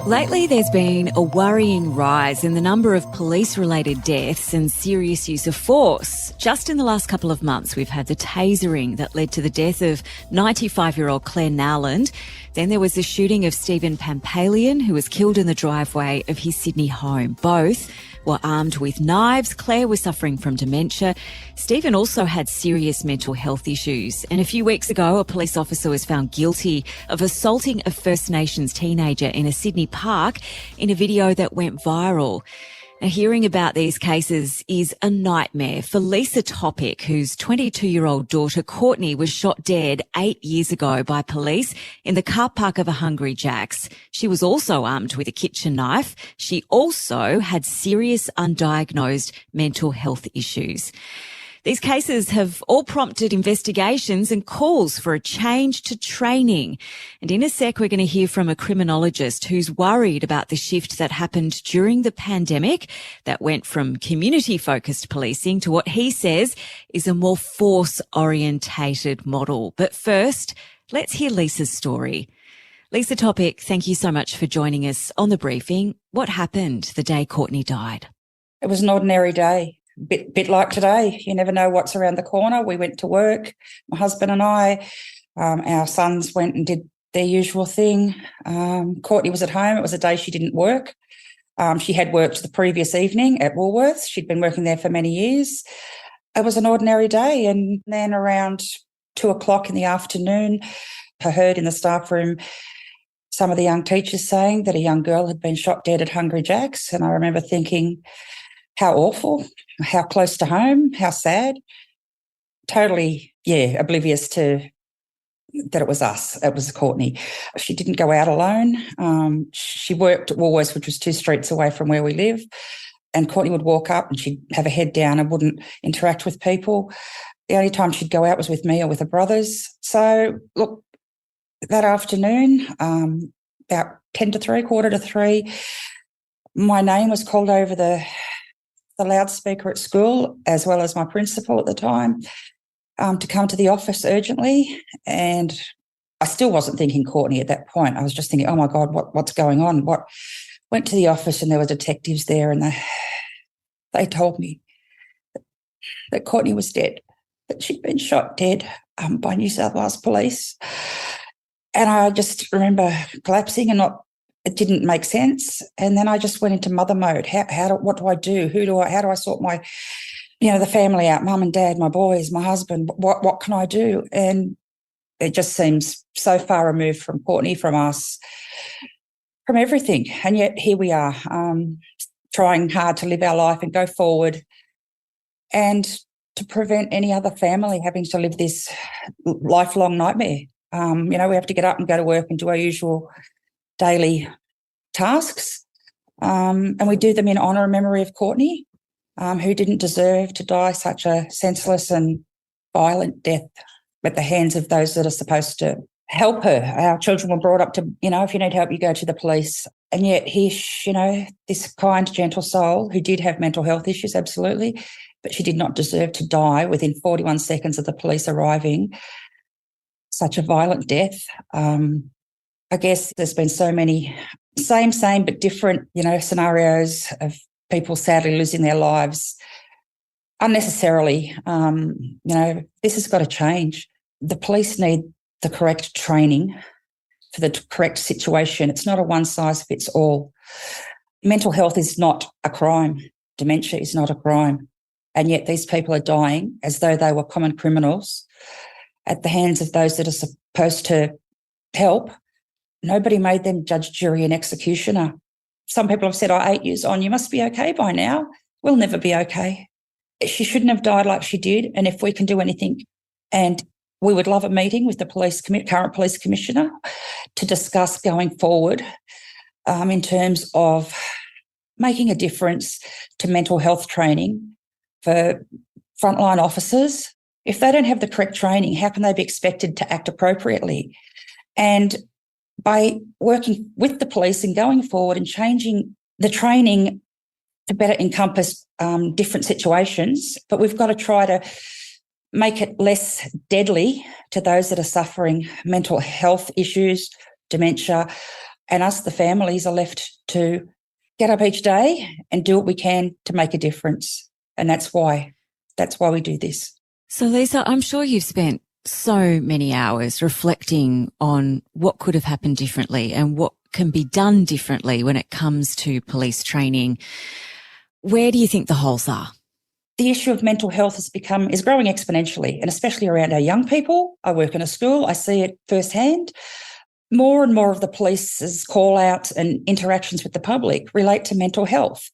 Lately, there's been a worrying rise in the number of police-related deaths and serious use of force. Just in the last couple of months, we've had the tasering that led to the death of 95-year-old Clare Nowland. Then there was the shooting of Stephen Pampalian, who was killed in the driveway of his Sydney home. Both were armed with knives. Clare was suffering from dementia. Stephen also had serious mental health issues. And a few weeks ago, a police officer was found guilty of assaulting a First Nations teenager in a Sydney park in a video that went viral. Now, hearing about these cases is a nightmare for Leesa Topic, whose 22-year-old daughter Courtney was shot dead 8 years ago by police in the car park of a Hungry Jack's. She was also armed with a kitchen knife. She also had serious undiagnosed mental health issues. These cases have all prompted investigations and calls for a change to training. And in a sec, we're going to hear from a criminologist who's worried about the shift that happened during the pandemic that went from community-focused policing to what he says is a more force-orientated model. But first, let's hear Leesa's story. Leesa Topic, thank you so much for joining us on The Briefing. What happened the day Courtney died? It was an ordinary day. Bit like today. You never know what's around the corner. We went to work, my husband and I. Our sons went and did their usual thing. Courtney was at home. It was a day she didn't work. She had worked the previous evening at Woolworths. She'd been working there for many years. It was an ordinary day. And then around 2:00 in the afternoon, I heard in the staff room some of the young teachers saying that a young girl had been shot dead at Hungry Jack's. And I remember thinking, how awful, how close to home, how sad. Totally, oblivious to that it was us, it was Courtney. She didn't go out alone. She worked at Woolworths, which was 2 streets away from where we live, and Courtney would walk up and she'd have her head down and wouldn't interact with people. The only time she'd go out was with me or with her brothers. So, look, that afternoon, about 10 to 3, quarter to 3, my name was called over the loudspeaker at school, as well as my principal at the time, to come to the office urgently. And I still wasn't thinking Courtney at that point. I was just thinking, oh, my God, what's going on? Went to the office and there were detectives there, and they told me that Courtney was dead, that she'd been shot dead by New South Wales Police. And I just remember collapsing and it didn't make sense. And then I just went into mother mode. What do I do? How do I sort my, the family out, mum and dad, my boys, my husband? What can I do? And it just seems so far removed from Courtney, from us, from everything. And yet here we are, trying hard to live our life and go forward and to prevent any other family having to live this lifelong nightmare. We have to get up and go to work and do our usual daily tasks, and we do them in honour and memory of Courtney, who didn't deserve to die such a senseless and violent death at the hands of those that are supposed to help her. Our children were brought up to, if you need help, you go to the police. And yet here, this kind, gentle soul who did have mental health issues, absolutely, but she did not deserve to die within 41 seconds of the police arriving. Such a violent death. I guess there's been so many same but different, scenarios of people sadly losing their lives unnecessarily. This has got to change. The police need the correct training for the correct situation. It's not a one-size-fits-all. Mental health is not a crime. Dementia is not a crime. And yet these people are dying as though they were common criminals at the hands of those that are supposed to help. Nobody made them judge, jury and executioner. Some people have said, 8 years on, you must be okay by now. We'll never be okay. She shouldn't have died like she did. And if we can do anything, and we would love a meeting with the current police commissioner to discuss going forward in terms of making a difference to mental health training for frontline officers. If they don't have the correct training, how can they be expected to act appropriately? And by working with the police and going forward and changing the training to better encompass different situations, but we've got to try to make it less deadly to those that are suffering mental health issues, dementia, And us, the families, are left to get up each day and do what we can to make a difference. And that's why we do this. So, Leesa, I'm sure you've spent so many hours reflecting on what could have happened differently and what can be done differently when it comes to police training. Where do you think the holes are? The issue of mental health is growing exponentially, and especially around our young people. I work in a school. I see it firsthand. More and more of the police's call-outs and interactions with the public relate to mental health.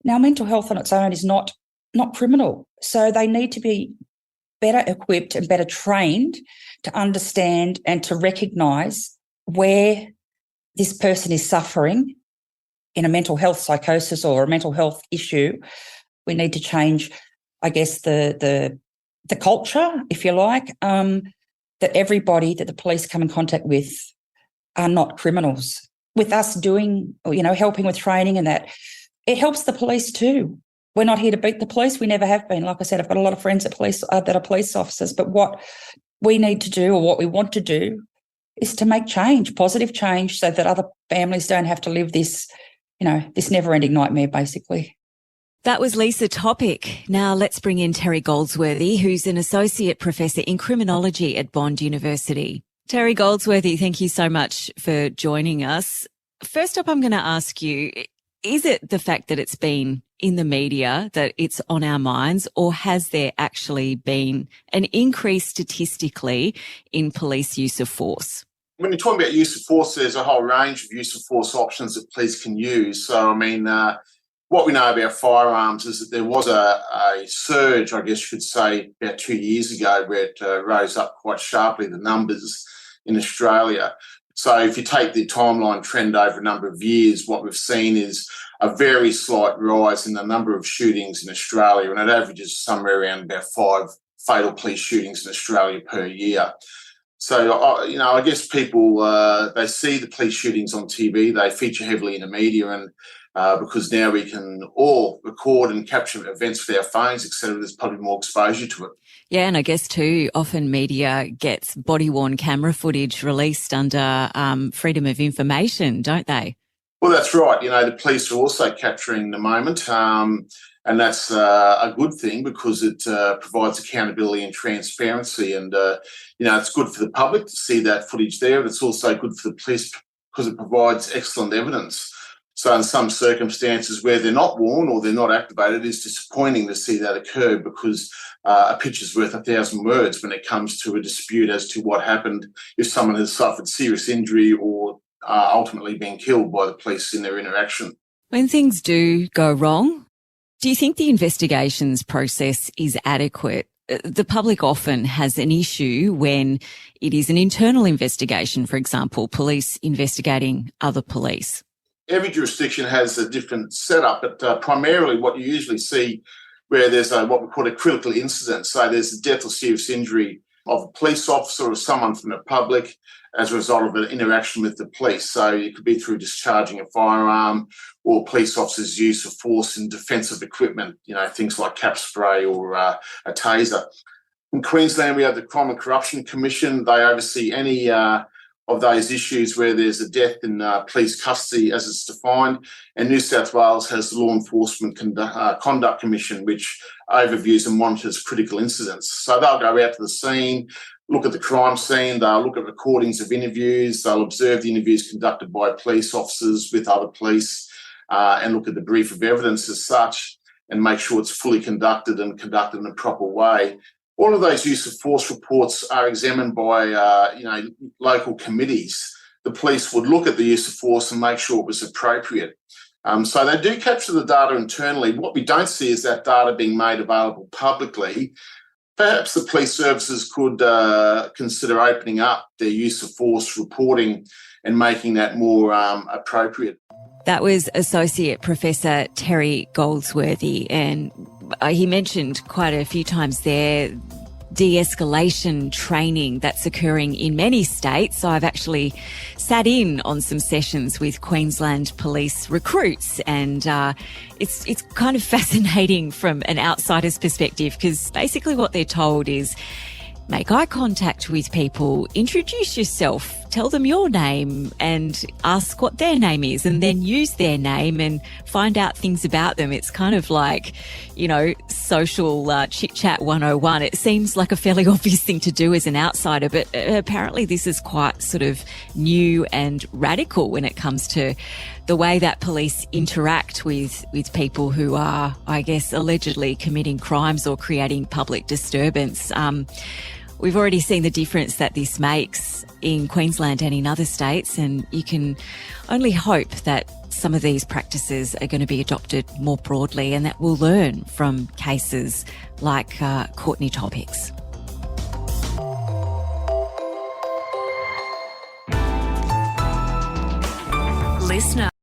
Now, mental health on its own is not criminal, so they need to be better equipped and better trained to understand and to recognise where this person is suffering in a mental health psychosis or a mental health issue. We need to change, I guess, the culture, if you like, that everybody that the police come in contact with are not criminals. With us doing, helping with training and that, it helps the police too. We're not here to beat the police. We never have been. Like I said, I've got a lot of friends that are police officers. But what we need to do, or what we want to do, is to make change, positive change, so that other families don't have to live this, this never-ending nightmare, basically. That was Leesa Topic. Now let's bring in Terry Goldsworthy, who's an associate professor in criminology at Bond University. Terry Goldsworthy, thank you so much for joining us. First up, I'm going to ask you, is it the fact that it's been in the media that it's on our minds, or has there actually been an increase statistically in police use of force? When you're talking about use of force, there's a whole range of use of force options that police can use. So, what we know about firearms is that there was a surge, I guess you could say, about 2 years ago, where it rose up quite sharply, the numbers in Australia. So if you take the timeline trend over a number of years, what we've seen is a very slight rise in the number of shootings in Australia, and it averages somewhere around about 5 fatal police shootings in Australia per year. So, I guess people, they see the police shootings on TV, they feature heavily in the media, and because now we can all record and capture events with our phones, etc., there's probably more exposure to it. Yeah, and I guess too, often media gets body-worn camera footage released under freedom of information, don't they? Well, that's right. The police are also capturing the moment, and that's a good thing because it provides accountability and transparency. And, it's good for the public to see that footage there. But it's also good for the police because it provides excellent evidence. So in some circumstances where they're not worn or they're not activated, it's disappointing to see that occur because a picture's worth 1,000 words when it comes to a dispute as to what happened if someone has suffered serious injury or ultimately been killed by the police in their interaction. When things do go wrong, do you think the investigations process is adequate? The public often has an issue when it is an internal investigation, for example, police investigating other police. Every jurisdiction has a different setup, but primarily what you usually see where there's what we call a critical incident. So there's a death or serious injury of a police officer or someone from the public as a result of an interaction with the police. So it could be through discharging a firearm or police officers' use of force in defensive equipment, things like cap spray or a taser. In Queensland, we have the Crime and Corruption Commission. They oversee any of those issues where there's a death in police custody as it's defined. And New South Wales has the Law Enforcement Conduct Commission, which overviews and monitors critical incidents. So they'll go out to the scene, look at the crime scene, they'll look at recordings of interviews, they'll observe the interviews conducted by police officers with other police and look at the brief of evidence as such and make sure it's fully conducted and conducted in a proper way. All of those use of force reports are examined by, local committees. The police would look at the use of force and make sure it was appropriate. So they do capture the data internally. What we don't see is that data being made available publicly. Perhaps the police services could consider opening up their use of force reporting and making that more appropriate. That was Associate Professor Terry Goldsworthy, and he mentioned quite a few times there de-escalation training that's occurring in many states. So I've actually sat in on some sessions with Queensland police recruits, and it's kind of fascinating from an outsider's perspective because basically what they're told is make eye contact with people, introduce yourself tell them your name and ask what their name is, and then use their name and find out things about them. It's kind of like, social chit-chat 101. It seems like a fairly obvious thing to do as an outsider, but apparently this is quite sort of new and radical when it comes to the way that police interact with people who are, I guess, allegedly committing crimes or creating public disturbance. We've already seen the difference that this makes in Queensland and in other states, and you can only hope that some of these practices are going to be adopted more broadly and that we'll learn from cases like Courtney Topic's. Listener.